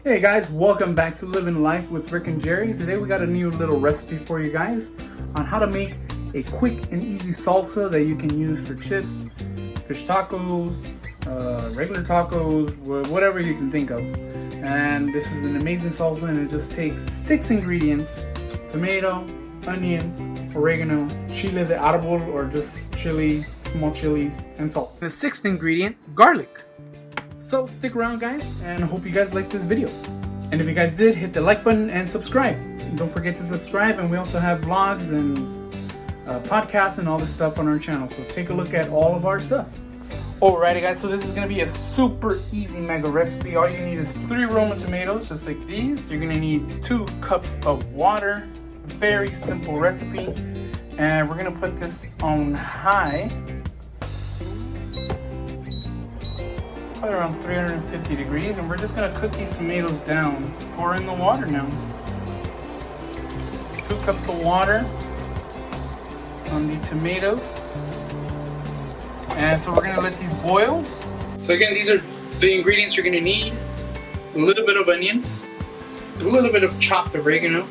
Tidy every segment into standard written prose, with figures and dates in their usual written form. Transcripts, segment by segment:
Hey guys, welcome back to Living Life with Rick and Jerry. Today we got a new little recipe for you guys on how to make a quick and easy salsa that you can use for chips, fish tacos, regular tacos, whatever you can think of. And this is an amazing salsa and it just takes 6 ingredients: tomato, onions, oregano, chile de arbol or just chili, small chilies, and salt. The 6th ingredient, garlic. So stick around guys, and I hope you guys liked this video. And if you guys did, hit the like button and subscribe. And don't forget to subscribe, and we also have vlogs and podcasts and all this stuff on our channel. So take a look at all of our stuff. Alrighty guys, so this is going to be a super easy mega recipe. All you need is 3 Roma tomatoes, just like these. You're going to need 2 cups of water. Very simple recipe. And we're going to put this on high. Probably around 350 degrees, and we're just gonna cook these tomatoes down. Pour in the water now. 2 cups of water on the tomatoes. And so we're gonna let these boil. So again, these are the ingredients you're gonna need. A little bit of onion, a little bit of chopped oregano,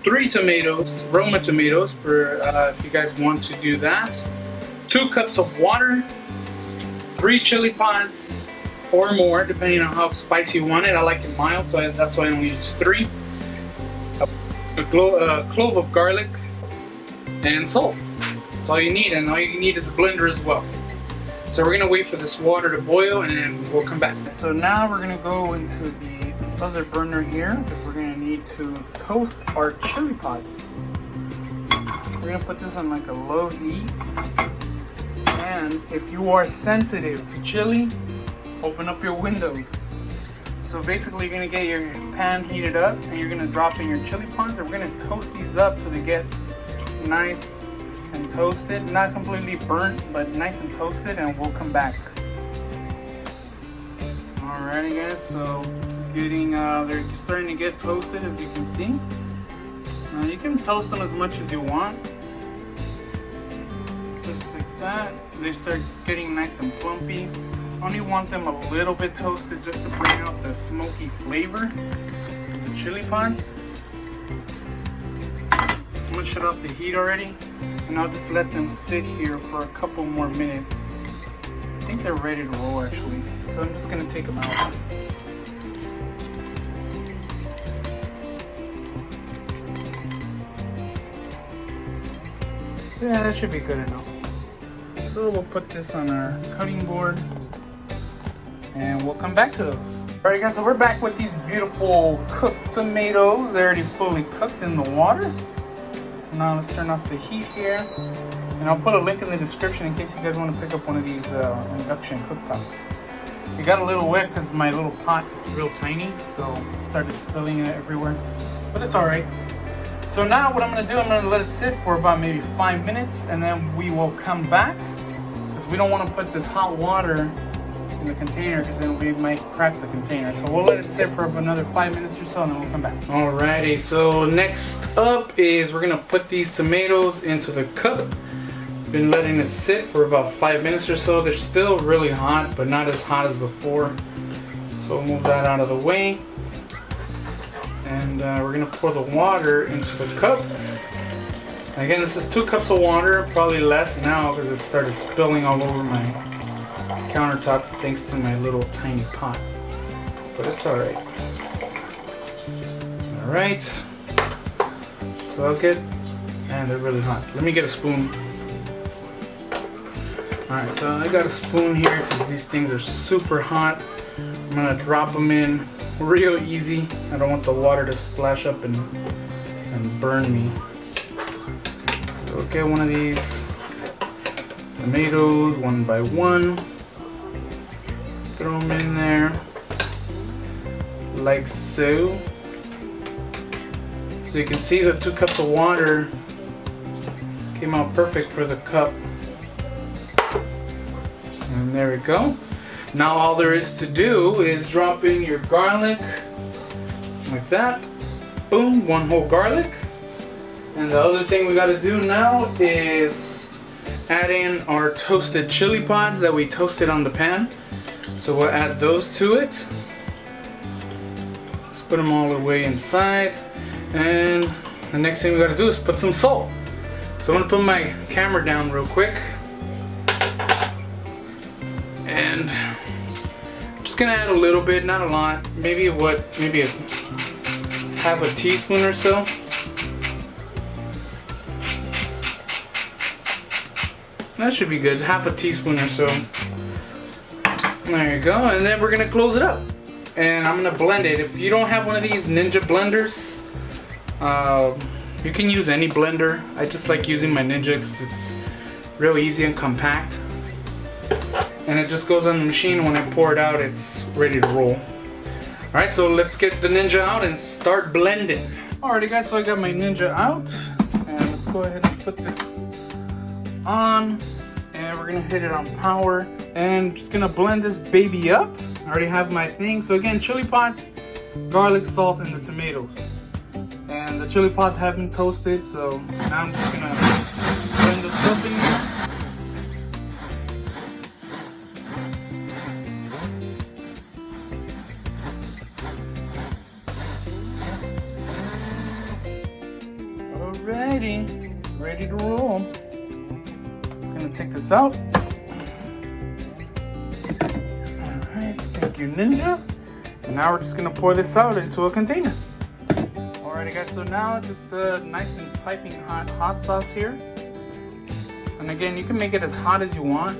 3 tomatoes, Roma tomatoes for if you guys want to do that. 2 cups of water, 3 chili pods or more, depending on how spicy you want it. I like it mild, so that's why I only use 3. A clove of garlic and salt. That's all you need, and all you need is a blender as well. So we're gonna wait for this water to boil, and then we'll come back. So now we're gonna go into the other burner here because we're gonna need to toast our chili pods. We're gonna put this on like a low heat. And if you are sensitive to chili, open up your windows. So basically you're gonna get your pan heated up and you're gonna drop in your chili pods, and we're gonna toast these up so they get nice and toasted. Not completely burnt, but nice and toasted, and we'll come back. Alrighty guys, so they're starting to get toasted, as you can see. You can toast them as much as you want. Just like that. They start getting nice and plumpy. Only want them a little bit toasted just to bring out the smoky flavor of the chili pods. I'm gonna shut off the heat already, and I'll just let them sit here for a couple more minutes. I think they're ready to roll actually, so I'm just gonna take them out. Yeah, that should be good enough. So we'll put this on our cutting board and we'll come back to those. Alright guys, so we're back with these beautiful cooked tomatoes. They're already fully cooked in the water. So now let's turn off the heat here. And I'll put a link in the description in case you guys want to pick up one of these induction cooktops. It got a little wet because my little pot is real tiny, so it started spilling it everywhere. But it's alright. So now what I'm going to do, I'm going to let it sit for about maybe 5 minutes, and then we will come back. We don't want to put this hot water in the container because then we might crack the container. So we'll let it sit for another 5 minutes or so, and then we'll come back. Alrighty, so next up is we're gonna put these tomatoes into the cup. Been letting it sit for about 5 minutes or so. They're still really hot, but not as hot as before. So we'll move that out of the way. And we're gonna pour the water into the cup. Again, this is 2 cups of water, probably less now because it started spilling all over my countertop thanks to my little tiny pot. But it's alright. Alright. So I'll get, and they're really hot. Let me get a spoon. Alright, so I got a spoon here because these things are super hot. I'm gonna drop them in real easy. I don't want the water to splash up and burn me. So get one of these tomatoes one by one, throw them in there like so. So you can see the 2 cups of water came out perfect for the cup. And there we go. Now all there is to do is drop in your garlic like that. Boom, 1 whole garlic. And the other thing we gotta do now is add in our toasted chili pods that we toasted on the pan. So we'll add those to it. put them all the way inside. And the next thing we gotta do is put some salt. So I'm gonna put my camera down real quick. And just gonna add a little bit, not a lot. Maybe half a teaspoon or so. That should be good, half a teaspoon or so. There you go, and then we're gonna close it up. And I'm gonna blend it. If you don't have one of these Ninja blenders, you can use any blender. I just like using my Ninja because it's real easy and compact. And it just goes on the machine. When I pour it out, it's ready to roll. Alright, so let's get the Ninja out and start blending. Alrighty guys, so I got my Ninja out. And let's go ahead and put this on. And we're gonna hit it on power. And just gonna blend this baby up. I already have my thing. So again, chili pods, garlic, salt, and the tomatoes. And the chili pods have been toasted, so now I'm just gonna blend this up in here. Alrighty, ready to roll. Just gonna take this out. Alright, thank you, Ninja. And now we're just gonna pour this out into a container. Alrighty guys, so now just nice and piping hot sauce here. And again, you can make it as hot as you want.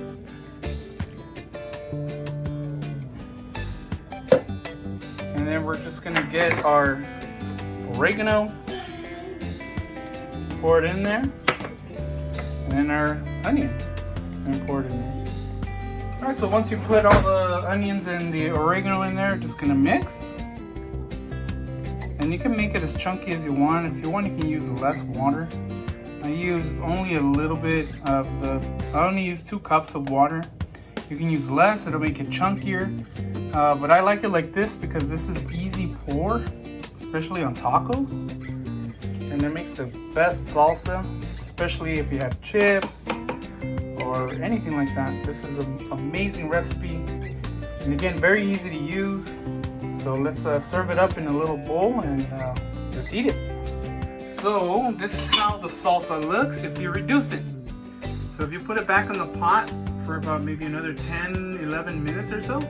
And then we're just gonna get our oregano, pour it in there, and then our onion, and pour it in there. Alright, so once you put all the onions and the oregano in there, just gonna mix. And you can make it as chunky as you want. If you want, you can use less water. I used only a little bit of I only used 2 cups of water. You can use less, it'll make it chunkier. But I like it like this because this is easy pour, especially on tacos. And it makes the best salsa, especially if you have chips or anything like that. This is an amazing recipe. And again, very easy to use. So let's serve it up in a little bowl and let's eat it. So this is how the salsa looks if you reduce it. So if you put it back in the pot for about maybe another 10-11 minutes or so,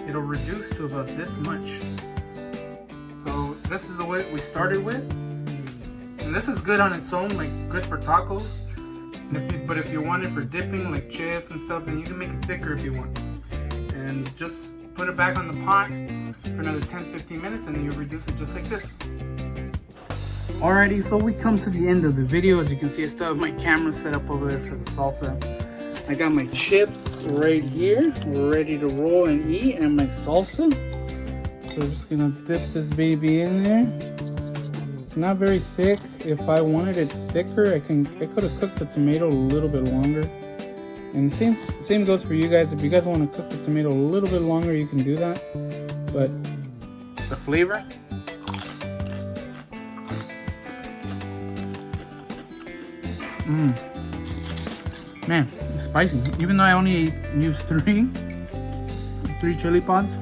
it'll reduce to about this much. So this is the way we started with. And this is good on its own, like good for tacos. But if you want it for dipping, like chips and stuff, then you can make it thicker if you want. And just put it back on the pot for another 10-15 minutes and then you reduce it just like this. Alrighty, so we come to the end of the video. As you can see, I still have my camera set up over there for the salsa. I got my chips right here, ready to roll and eat, and my salsa. So I'm just gonna dip this baby in there. It's not very thick. If I wanted it thicker, I could have cooked the tomato a little bit longer. And same goes for you guys. If you guys want to cook the tomato a little bit longer, you can do that. But the flavor, man, it's spicy. Even though I only used three chili pods,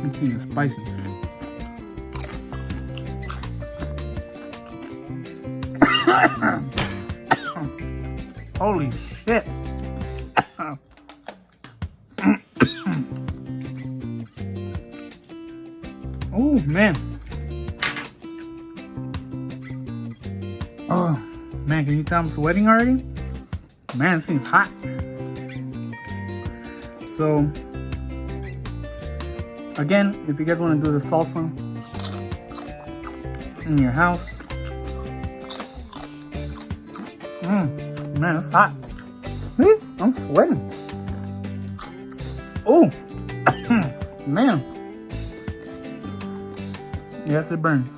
it's spicy. Holy shit. Oh man. Oh man, can you tell I'm sweating already? Man, this thing's hot. So again, if you guys want to do the salsa in your house, man, it's hot. I'm sweating. Oh, man. Yes, it burns.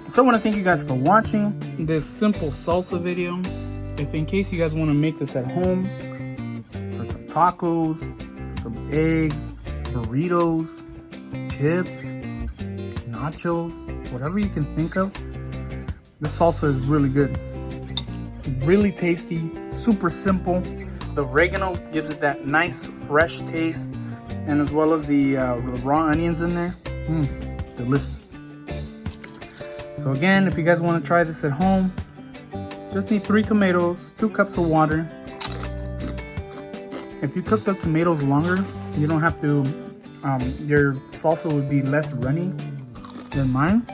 So I want to thank you guys for watching this simple salsa video. If in case you guys want to make this at home for some tacos, some eggs, burritos, chips, nachos, whatever you can think of, this salsa is really good. Really tasty, super simple. The oregano gives it that nice fresh taste, and as well as the raw onions in there. Delicious. So again, if you guys want to try this at home, just need 3 tomatoes, 2 cups of water. If you cook the tomatoes longer, you don't have to, your salsa would be less runny than mine.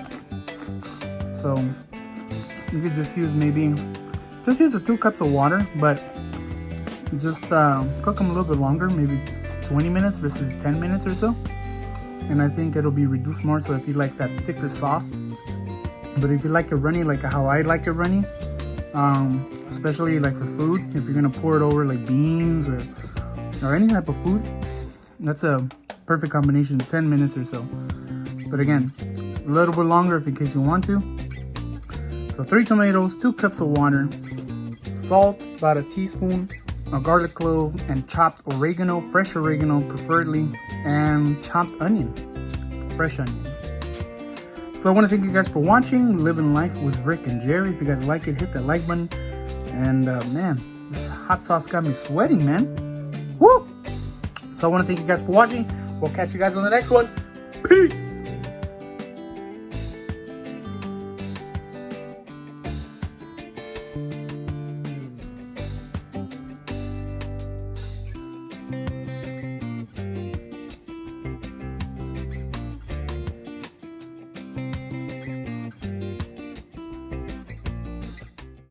So you could just use the 2 cups of water, but just cook them a little bit longer, maybe 20 minutes versus 10 minutes or so. And I think it'll be reduced more, so if you like that thicker sauce. But if you like it runny, like how I like it runny, especially like for food, if you're gonna pour it over like beans or any type of food, that's a perfect combination, 10 minutes or so. But again, a little bit longer if in case you want to. So 3 tomatoes, 2 cups of water, salt, about a teaspoon, a garlic clove, and chopped oregano, fresh oregano preferably, and chopped onion, fresh onion. So I want to thank you guys for watching Living Life with Rick and Jerry. If you guys like it, hit that like button. And man, this hot sauce got me sweating, man. Woo! So I want to thank you guys for watching. We'll catch you guys on the next one. Peace!